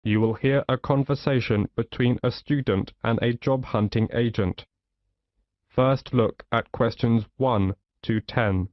you will hear a conversation between a student and a job-hunting agent. First look at questions 1 to 10.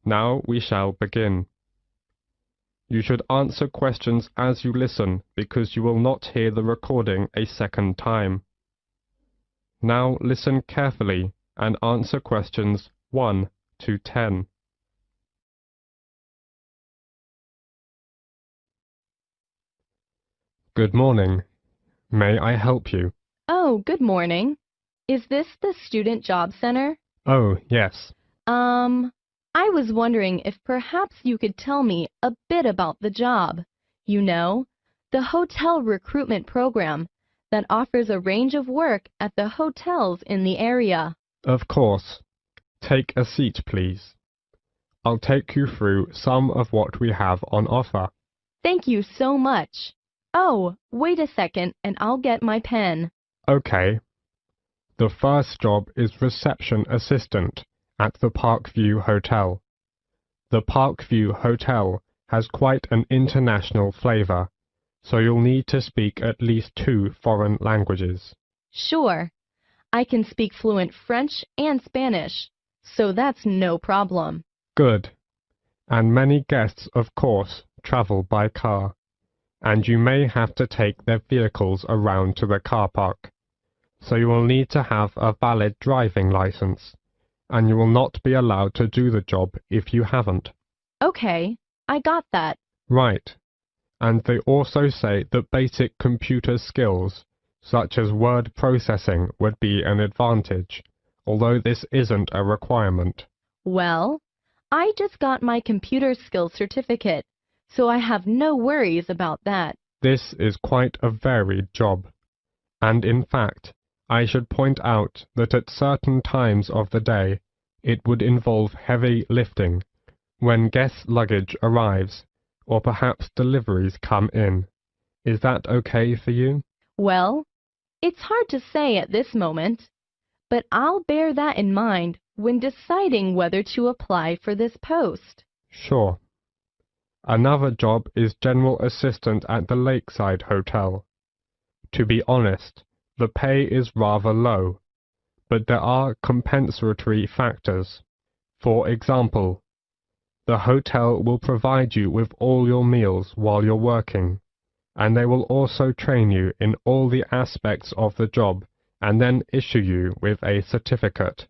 Now we shall begin. You should answer questions as you listen because you will not hear the recording a second time. Now listen carefully and answer questions 1 to 10. Good morning. May I help you? Oh, good morning. Is this the Student Job Center? Oh, yes. I was wondering if perhaps you could tell me a bit about the job. You know, the hotel recruitment program that offers a range of work at the hotels in the area. Of course. Take a seat, please. I'll take you through some of what we have on offer. Thank you so much. Oh, wait a second and I'll get my pen. Okay. The first job is reception assistant at the Parkview Hotel. The Parkview Hotel has quite an international flavor, so you'll need to speak at least 2 foreign languages. Sure. I can speak fluent French and Spanish, so that's no problem. Good. And many guests, of course, travel by car, and you may have to take their vehicles around to the car park, so you will need to have a valid driving license, and you will not be allowed to do the job if you haven't. Okay, I got that. Right. And they also say that basic computer skills, such as word processing, would be an advantage, although this isn't a requirement. Well, I just got my computer skills certificate, so I have no worries about that. This is quite a varied job. And in fact, I should point out that at certain times of the day, it would involve heavy lifting, when guest luggage arrives, or perhaps deliveries come in. Is that okay for you? Well, it's hard to say at this moment, but I'll bear that in mind when deciding whether to apply for this post. Sure. Another job is general assistant at the Lakeside Hotel. To be honest, the pay is rather low, but there are compensatory factors. For example, the hotel will provide you with all your meals while you're working, and they will also train you in all the aspects of the job and then issue you with a certificate,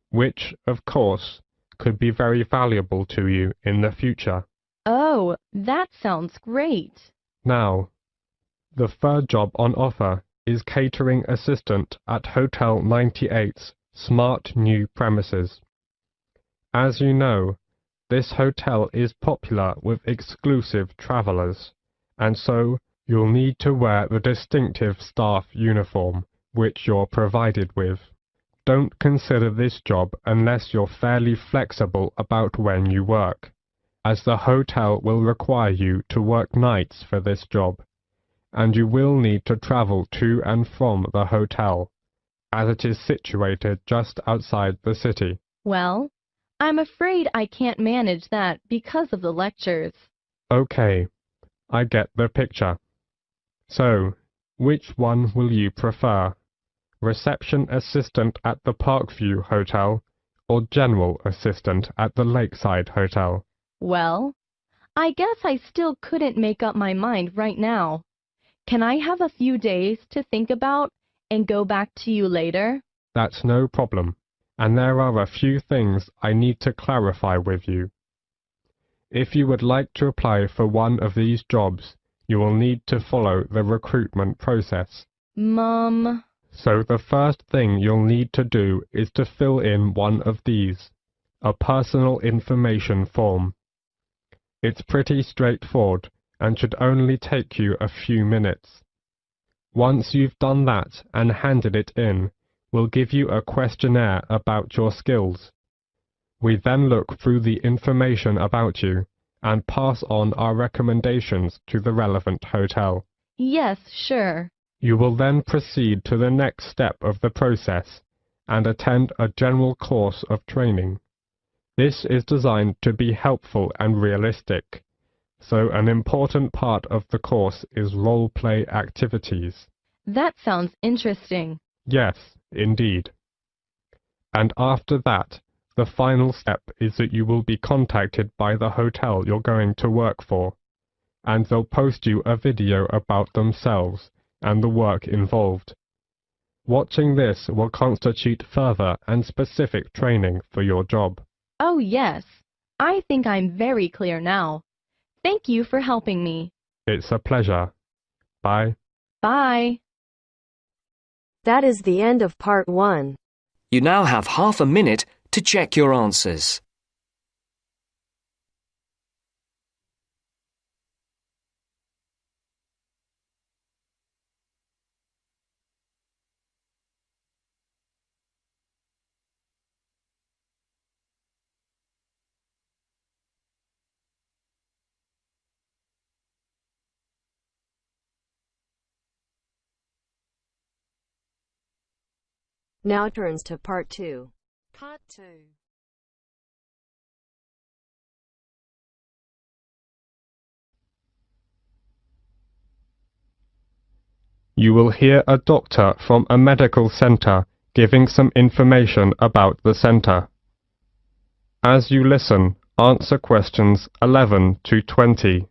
which, of course, could be very valuable to you in the future. Oh, that sounds great. Now, the third job on offer is catering assistant at Hotel 98's smart new premises. As you know, this hotel is popular with exclusive travelers, and so you'll need to wear the distinctive staff uniform, which you're provided with. Don't consider this job unless you're fairly flexible about when you work, as the hotel will require you to work nights for this job, and you will need to travel to and from the hotel, as it is situated just outside the city. Well, I'm afraid I can't manage that because of the lectures. Okay, I get the picture. So, which one will you prefer? Reception assistant at the Parkview Hotel or general assistant at the Lakeside Hotel? Well, I guess I still couldn't make up my mind right now. Can I have a few days to think about and go back to you later? That's no problem, and there are a few things I need to clarify with you. If you would like to apply for one of these jobs, you will need to follow the recruitment process. So the first thing you'll need to do is to fill in one of these, a personal information form. It's pretty straightforward, and should only take you a few minutes. Once you've done that and handed it in, we'll give you a questionnaire about your skills. We then look through the information about you and pass on our recommendations to the relevant hotel. Yes, sure. You will then proceed to the next step of the process and attend a general course of training. This is designed to be helpful and realistic, so an important part of the course is role-play activities. That sounds interesting. Yes, indeed. And after that, the final step is that you will be contacted by the hotel you're going to work for, and they'll post you a video about themselves and the work involved. Watching this will constitute further and specific training for your job. Oh, yes. I think I'm very clear now. Thank you for helping me. It's a pleasure. Bye. Bye. That is the end of part 1. You now have half a minute to check your answers. Now turns to part 2. Part 2. You will hear a doctor from a medical center giving some information about the center. As you listen, answer questions 11 to 20.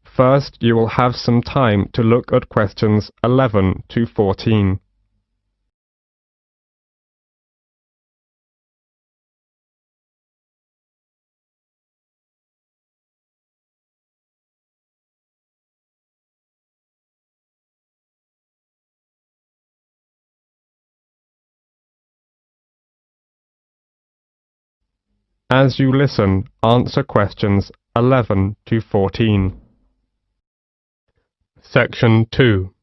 First, you will have some time to look at questions 11 to 14. As you listen, answer questions 11 to 14. Section 2.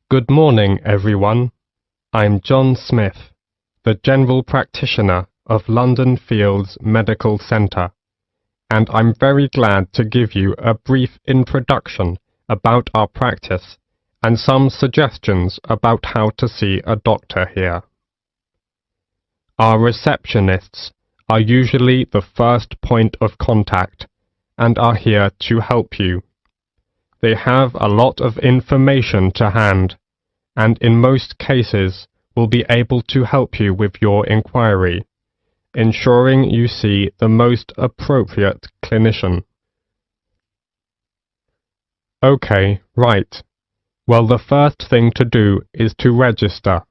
Good morning, everyone. I'm John Smith, the General Practitioner of London Fields Medical Centre, and I'm very glad to give you a brief introduction about our practice and some suggestions about how to see a doctor here. Our receptionists are usually the first point of contact and are here to help you. They have a lot of information to hand, and in most cases will be able to help you with your inquiry, ensuring you see the most appropriate clinician. Okay, right. Well, the first thing to do is to register.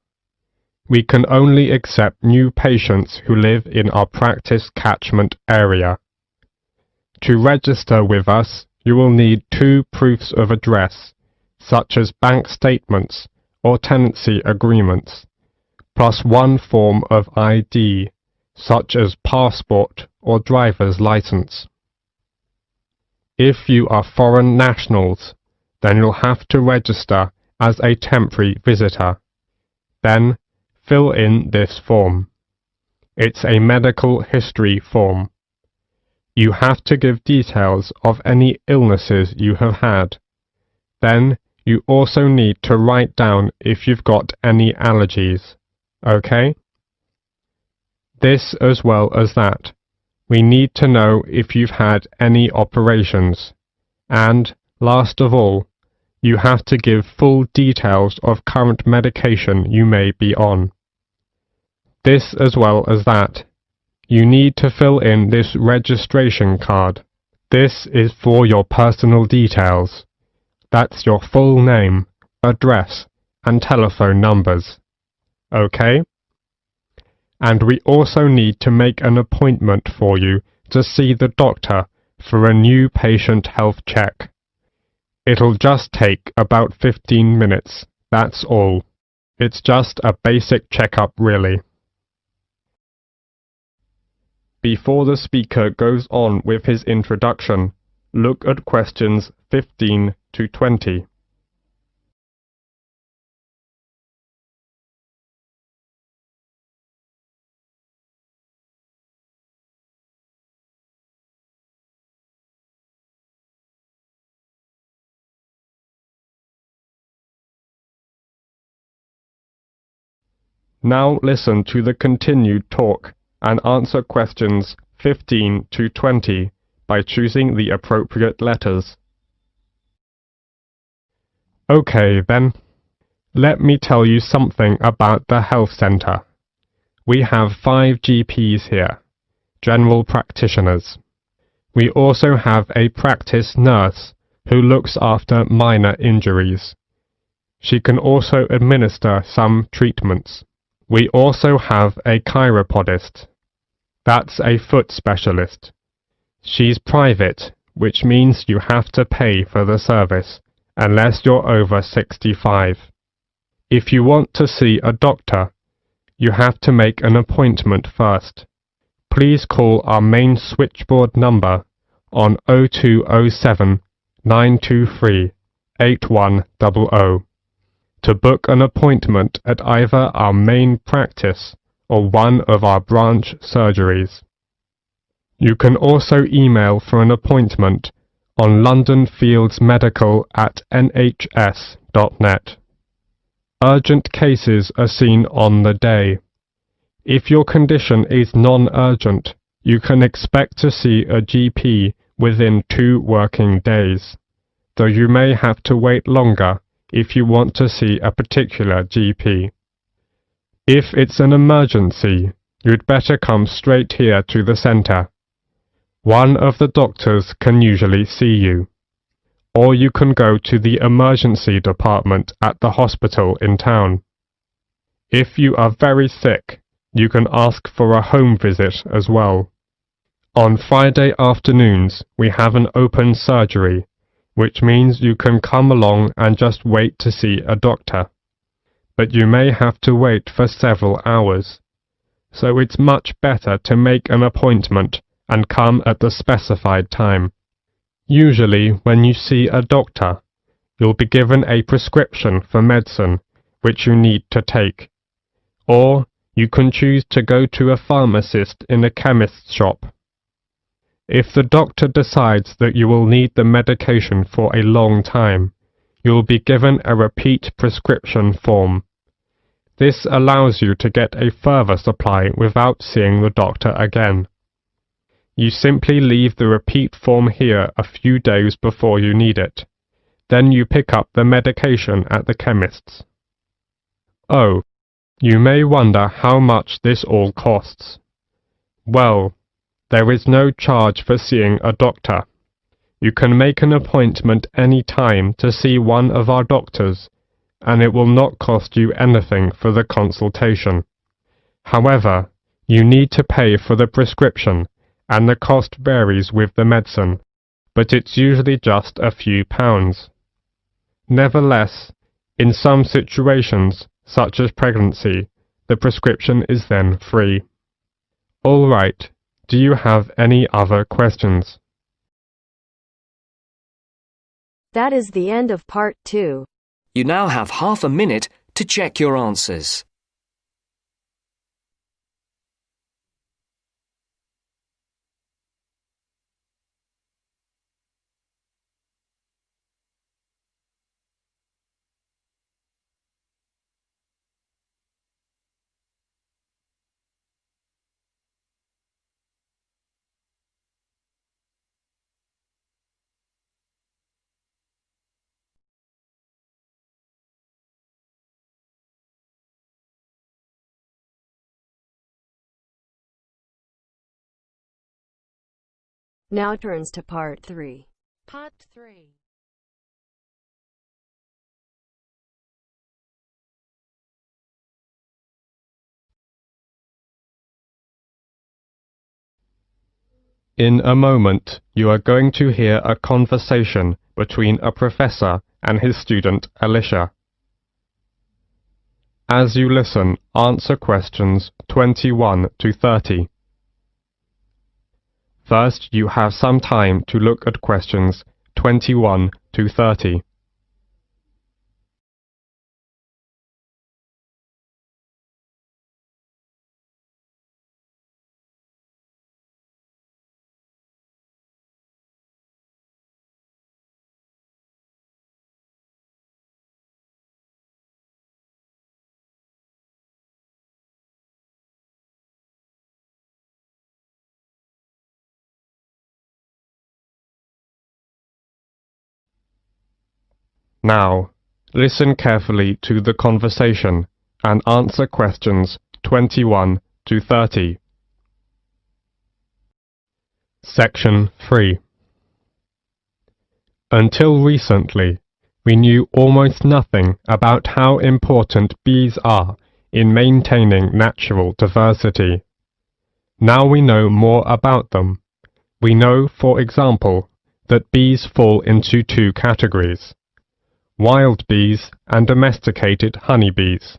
We can only accept new patients who live in our practice catchment area. To register with us, you will need 2 proofs of address, such as bank statements or tenancy agreements, plus 1 form of ID, such as passport or driver's license. If you are foreign nationals, then you'll have to register as a temporary visitor. Then, fill in this form. It's a medical history form. You have to give details of any illnesses you have had. Then, you also need to write down if you've got any allergies. Okay? This as well as that. We need to know if you've had any operations. And, last of all, you have to give full details of current medication you may be on. This as well as that. You need to fill in this registration card. This is for your personal details. That's your full name, address, and telephone numbers. Okay? And we also need to make an appointment for you to see the doctor for a new patient health check. It'll just take about 15 minutes, that's all. It's just a basic checkup, really. Before the speaker goes on with his introduction, look at questions 15 to 20. Now listen to the continued talk and answer questions 15 to 20 by choosing the appropriate letters. Okay then, let me tell you something about the health centre. We have 5 GPs here, general practitioners. We also have a practice nurse who looks after minor injuries. She can also administer some treatments. We also have a chiropodist. That's a foot specialist. She's private, which means you have to pay for the service, unless you're over 65. If you want to see a doctor, you have to make an appointment first. Please call our main switchboard number on 0207 923 8100 to book an appointment at either our main practice or one of our branch surgeries. You can also email for an appointment on londonfieldsmedical@nhs.net. Urgent cases are seen on the day. If your condition is non-urgent, you can expect to see a GP within 2 working days, though you may have to wait longer if you want to see a particular GP. If it's an emergency, you'd better come straight here to the centre. One of the doctors can usually see you. Or you can go to the emergency department at the hospital in town. If you are very sick, you can ask for a home visit as well. On Friday afternoons, we have an open surgery, which means you can come along and just wait to see a doctor. But you may have to wait for several hours, so it's much better to make an appointment and come at the specified time. Usually, when you see a doctor, you'll be given a prescription for medicine which you need to take. Or you can choose to go to a pharmacist in a chemist's shop. If the doctor decides that you will need the medication for a long time, you will be given a repeat prescription form. This allows you to get a further supply without seeing the doctor again. You simply leave the repeat form here a few days before you need it. Then you pick up the medication at the chemist's. Oh, you may wonder how much this all costs. Well, there is no charge for seeing a doctor. You can make an appointment any time to see one of our doctors, and it will not cost you anything for the consultation. However, you need to pay for the prescription, and the cost varies with the medicine, but it's usually just a few pounds. Nevertheless, in some situations, such as pregnancy, the prescription is then free. All right. Do you have any other questions? That is the end of part 2. You now have half a minute to check your answers. Now turns to part 3. Part 3. In a moment, you are going to hear a conversation between a professor and his student Alicia. As you listen, answer questions 21 to 30. First, you have some time to look at questions 21 to 30. Now, listen carefully to the conversation and answer questions 21 to 30. Section 3. Until recently, we knew almost nothing about how important bees are in maintaining natural diversity. Now we know more about them. We know, for example, that bees fall into two categories: wild bees and domesticated honeybees.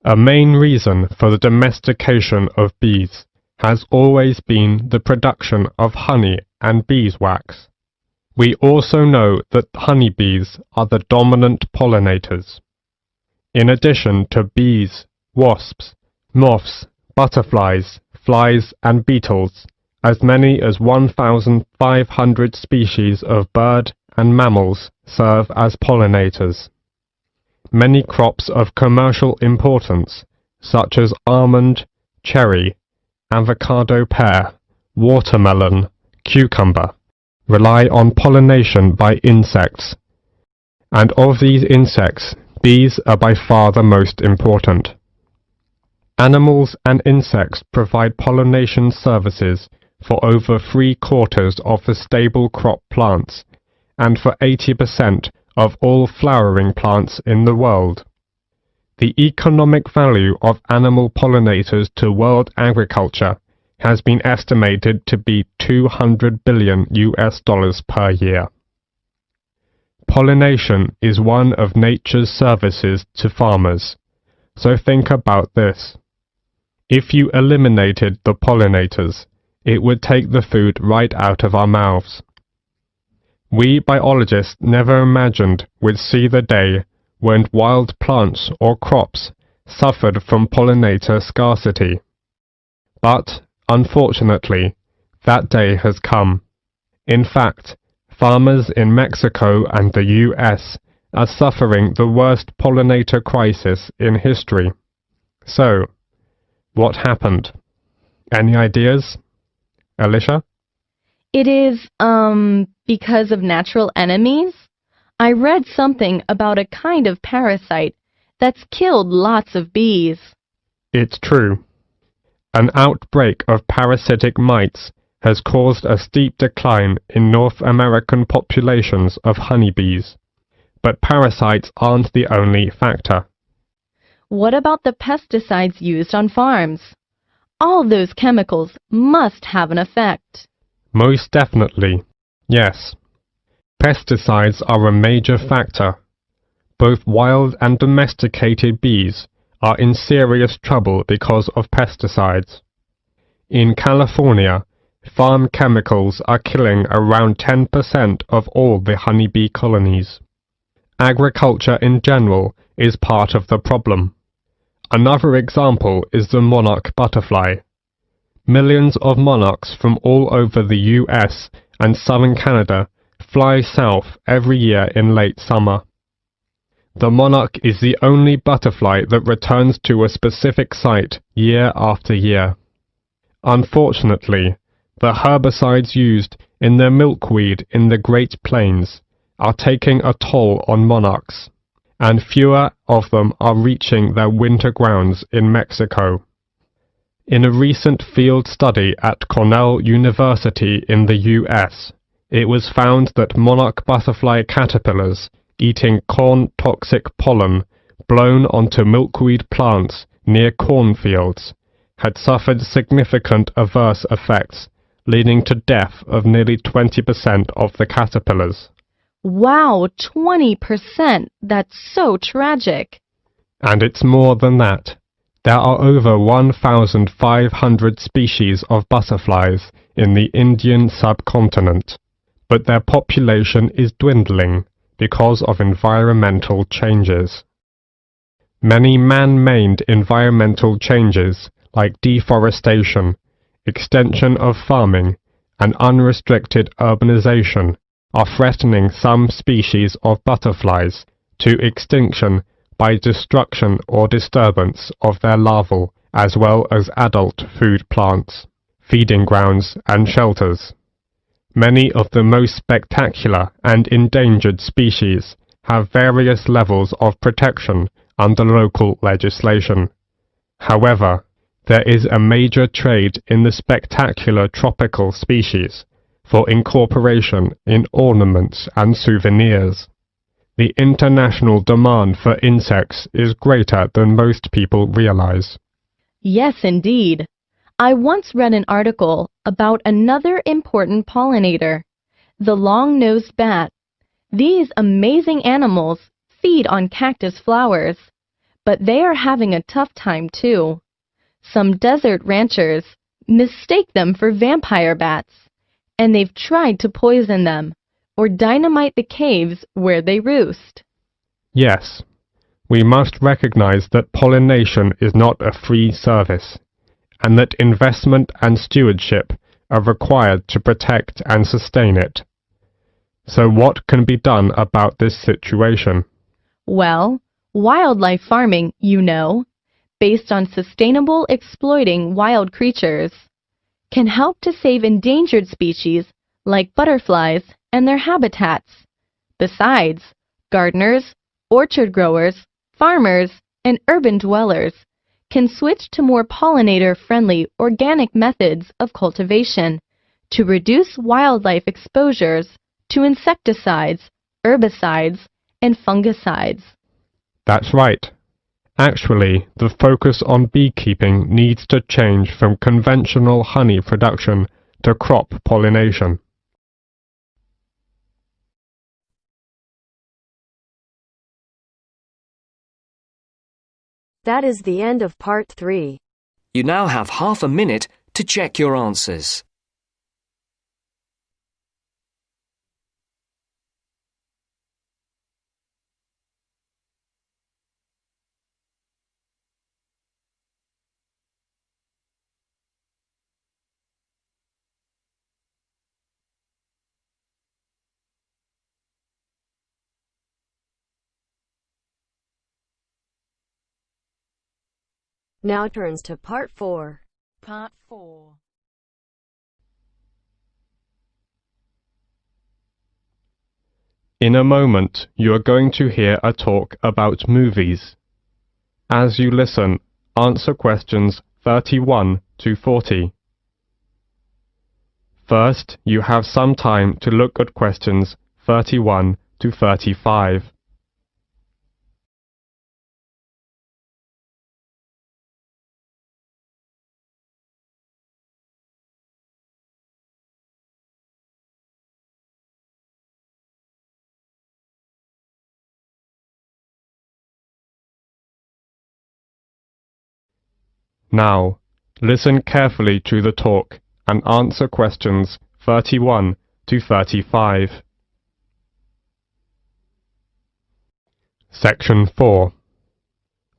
A main reason for the domestication of bees has always been the production of honey and beeswax. We also know that honeybees are the dominant pollinators. In addition to bees, wasps, moths, butterflies, flies and beetles, as many as 1,500 species of bird and mammals serve as pollinators. Many crops of commercial importance, such as almond, cherry, avocado pear, watermelon, cucumber, rely on pollination by insects. And of these insects, bees are by far the most important. Animals and insects provide pollination services for over 3/4 of the stable crop plants, and for 80% of all flowering plants in the world. The economic value of animal pollinators to world agriculture has been estimated to be $200 billion per year. Pollination is one of nature's services to farmers, so think about this. If you eliminated the pollinators, it would take the food right out of our mouths. We biologists never imagined we'd see the day when wild plants or crops suffered from pollinator scarcity. But, unfortunately, that day has come. In fact, farmers in Mexico and the US are suffering the worst pollinator crisis in history. So, what happened? Any ideas? Alicia? It is, because of natural enemies? I read something about a kind of parasite that's killed lots of bees. It's true. An outbreak of parasitic mites has caused a steep decline in North American populations of honeybees. But parasites aren't the only factor. What about the pesticides used on farms? All those chemicals must have an effect. Most definitely, yes. Pesticides are a major factor. Both wild and domesticated bees are in serious trouble because of pesticides. In California, farm chemicals are killing around 10% of all the honeybee colonies. Agriculture in general is part of the problem. Another example is the monarch butterfly. Millions of monarchs from all over the US and southern Canada fly south every year in late summer. The monarch is the only butterfly that returns to a specific site year after year. Unfortunately, the herbicides used in the milkweed in the Great Plains are taking a toll on monarchs, and fewer of them are reaching their winter grounds in Mexico. In a recent field study at Cornell University in the US, it was found that monarch butterfly caterpillars eating corn-toxic pollen blown onto milkweed plants near cornfields had suffered significant adverse effects, leading to death of nearly 20% of the caterpillars. Wow, 20%! That's so tragic. And it's more than that. There are over 1,500 species of butterflies in the Indian subcontinent, but their population is dwindling because of environmental changes. Many man-made environmental changes like deforestation, extension of farming, and unrestricted urbanization are threatening some species of butterflies to extinction by destruction or disturbance of their larval as well as adult food plants, feeding grounds and shelters. Many of the most spectacular and endangered species have various levels of protection under local legislation. However, there is a major trade in the spectacular tropical species for incorporation in ornaments and souvenirs. The international demand for insects is greater than most people realize. Yes, indeed. I once read an article about another important pollinator, the long-nosed bat. These amazing animals feed on cactus flowers, but they are having a tough time too. Some desert ranchers mistake them for vampire bats, and they've tried to poison them or dynamite the caves where they roost. Yes, we must recognize that pollination is not a free service, and that investment and stewardship are required to protect and sustain it. So what can be done about this situation? Well, wildlife farming, based on sustainable exploiting wild creatures, can help to save endangered species like butterflies and their habitats. Besides, gardeners, orchard growers, farmers, and urban dwellers can switch to more pollinator-friendly organic methods of cultivation to reduce wildlife exposures to insecticides, herbicides, and fungicides. That's right. Actually, the focus on beekeeping needs to change from conventional honey production to crop pollination. That is the end of part 3. You now have half a minute to check your answers. Now turns to part 4. Part 4. In a moment, you are going to hear a talk about movies. As you listen, answer questions 31 to 40. First, you have some time to look at questions 31 to 35. Now, listen carefully to the talk and answer questions 31 to 35. Section 4.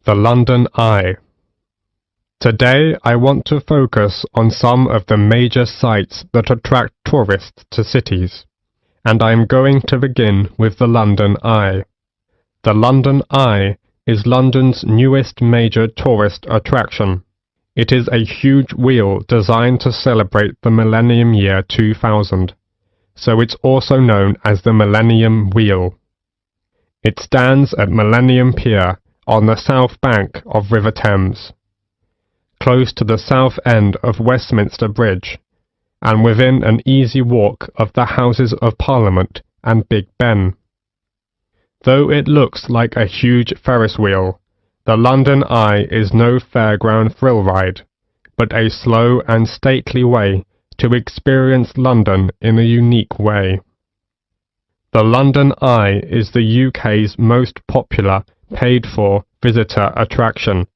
The London Eye. Today I want to focus on some of the major sites that attract tourists to cities, and I am going to begin with the London Eye. The London Eye is London's newest major tourist attraction. It is a huge wheel designed to celebrate the millennium year 2000, so it's also known as the Millennium Wheel. It stands at Millennium Pier on the south bank of River Thames, close to the south end of Westminster Bridge, and within an easy walk of the Houses of Parliament and Big Ben. Though it looks like a huge Ferris wheel, the London Eye is no fairground thrill ride, but a slow and stately way to experience London in a unique way. The London Eye is the UK's most popular paid-for visitor attraction,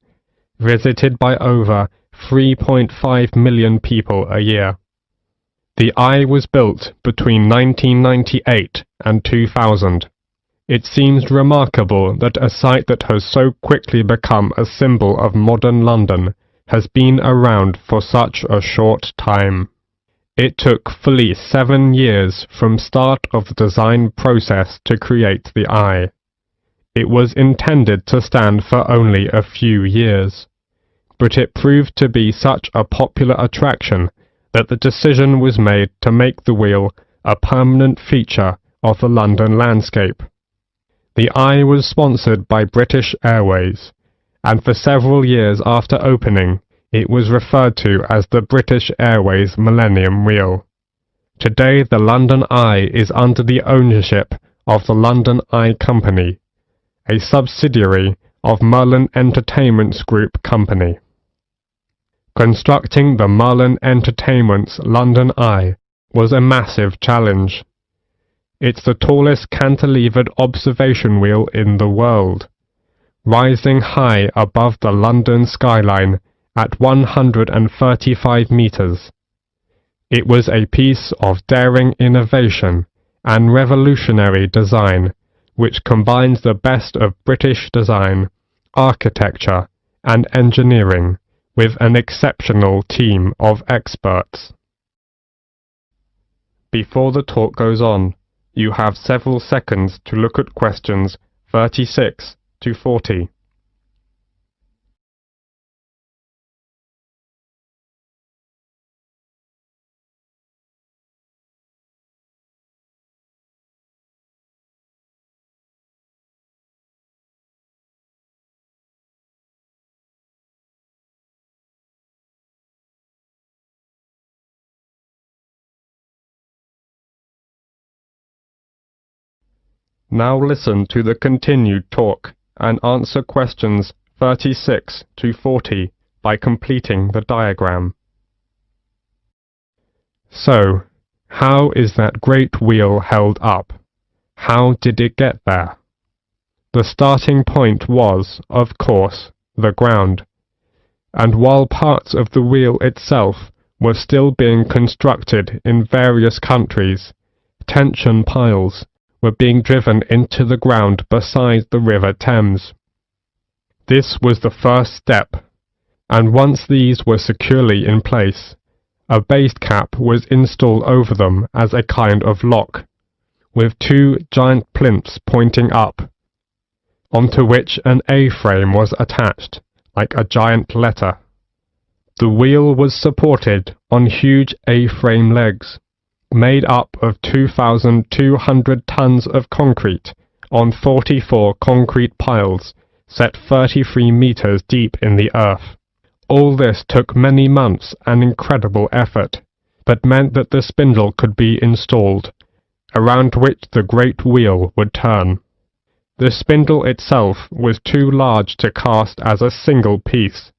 visited by over 3.5 million people a year. The eye was built between 1998 and 2000. It seems remarkable that a site that has so quickly become a symbol of modern London has been around for such a short time. It took fully 7 years from start of the design process to create the eye. It was intended to stand for only a few years, but it proved to be such a popular attraction that the decision was made to make the wheel a permanent feature of the London landscape. The eye was sponsored by British Airways, and for several years after opening, it was referred to as the British Airways Millennium Wheel. Today the London Eye is under the ownership of the London Eye Company, a subsidiary of Merlin Entertainments Group Company. Constructing the Merlin Entertainments London Eye was a massive challenge. It's the tallest cantilevered observation wheel in the world, rising high above the London skyline at 135 meters. It was a piece of daring innovation and revolutionary design which combines the best of British design, architecture, and engineering with an exceptional team of experts. Before the talk goes on, you have several seconds to look at questions 36 to 40. Now listen to the continued talk and answer questions 36 to 40 by completing the diagram. So, how is that great wheel held up? How did it get there? The starting point was, of course, the ground, and while parts of the wheel itself were still being constructed in various countries, tension piles were being driven into the ground beside the River Thames. This was the first step, and once these were securely in place, a base cap was installed over them as a kind of lock, with 2 giant plinths pointing up, onto which an A-frame was attached, like a giant letter. The wheel was supported on huge A-frame legs, made up of 2,200 tons of concrete on 44 concrete piles set 33 meters deep in the earth. All this took many months and incredible effort, but meant that the spindle could be installed, around which the great wheel would turn. The spindle itself was too large to cast as a single piece,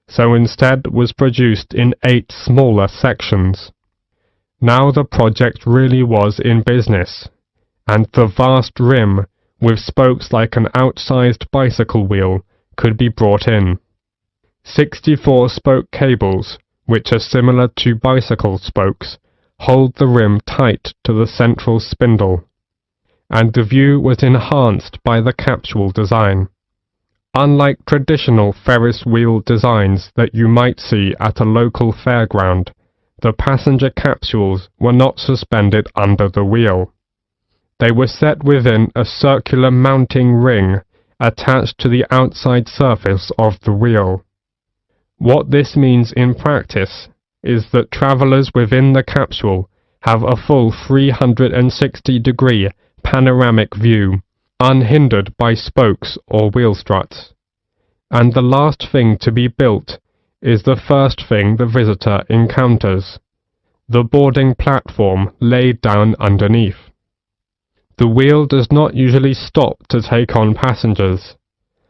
so instead was produced in 8 smaller sections. Now the project really was in business, and the vast rim, with spokes like an outsized bicycle wheel, could be brought in. 64 spoke cables, which are similar to bicycle spokes, hold the rim tight to the central spindle, and the view was enhanced by the capsule design. Unlike traditional Ferris wheel designs that you might see at a local fairground, the passenger capsules were not suspended under the wheel. They were set within a circular mounting ring attached to the outside surface of the wheel. What this means in practice is that travellers within the capsule have a full 360-degree panoramic view, unhindered by spokes or wheel struts. And the last thing to be built is the first thing the visitor encounters, the boarding platform laid down underneath. The wheel does not usually stop to take on passengers.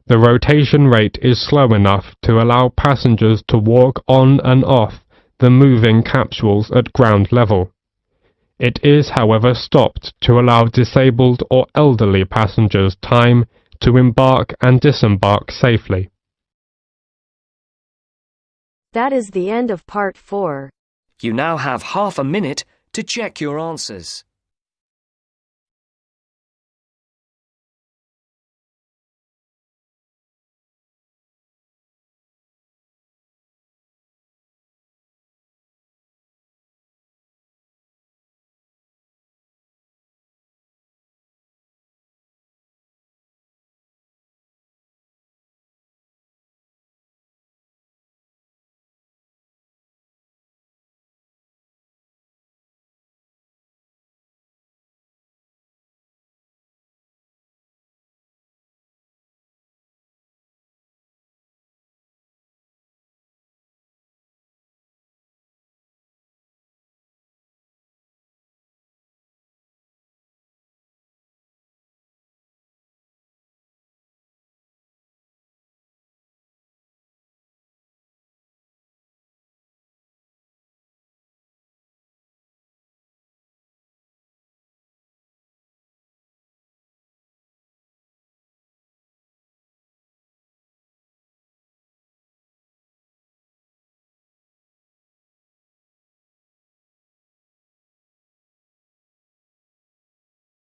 The rotation rate is slow enough to allow passengers to walk on and off the moving capsules at ground level. It is, however, stopped to allow disabled or elderly passengers time to embark and disembark safely. That is the end of part 4. You now have half a minute to check your answers.